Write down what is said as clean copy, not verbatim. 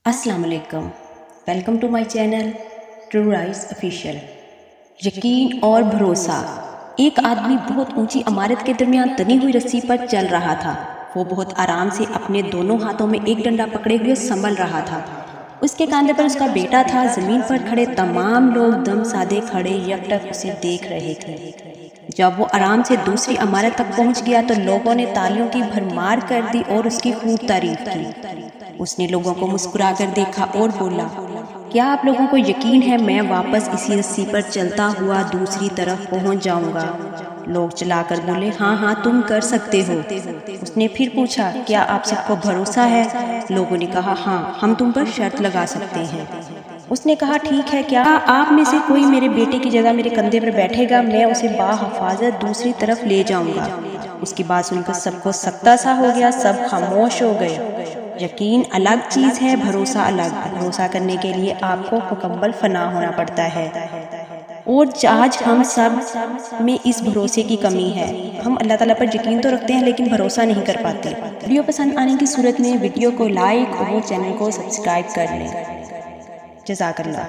अस्सलाम वालेकुम, welcome to my channel true rice official. यकीन और भरोसा। एक आदमी बहुत ऊंची इमारत के दरमियान तनी हुई रस्सी पर चल रहा था। वो बहुत आराम से अपने दोनों हाथों में एक डंडा पकड़े हुए संभल रहा था। उसके कंधे पर उसका बेटा था। जमीन पर खड़े तमाम लोग दम साधे खड़े यकटक उसे देख रहे थे। जब वो आराम से दूसरी इमारत तक पहुंच गया तो लोगों ने तालियों की भरमार कर दी और उसकी खूब तारीफ की। उसने लोगों को मुस्कुरा कर देखा और बोला, क्या आप लोगों को यकीन है मैं वापस इसी रस्सी पर चलता हुआ दूसरी तरफ पहुंच जाऊंगा? लोग चलाकर बोले, हाँ हाँ तुम कर सकते हो। उसने फिर पूछा, क्या आप सबको भरोसा है? लोगों ने कहा, हाँ हम तुम पर शर्त लगा सकते हैं। उसने कहा, ठीक है, क्या आप में से कोई मेरे बेटे की जगह मेरे कंधे पर बैठेगा? मैं उसे बाहिफाजत दूसरी तरफ ले जाऊंगा। उसकी बात सुनकर सबको सकता सा हो गया, सब खामोश हो गए। यकीन अलग चीज़ है, भरोसा अलग। भरोसा करने के लिए आपको मुकम्मल फना होना पड़ता है और आज हम सब में इस भरोसे की कमी है। हम अल्लाह ताला पर यकीन तो रखते हैं लेकिन भरोसा नहीं कर पाते। वीडियो पसंद आने की सूरत में वीडियो को लाइक और चैनल को सब्सक्राइब कर लें। जज़ाकल्लाह।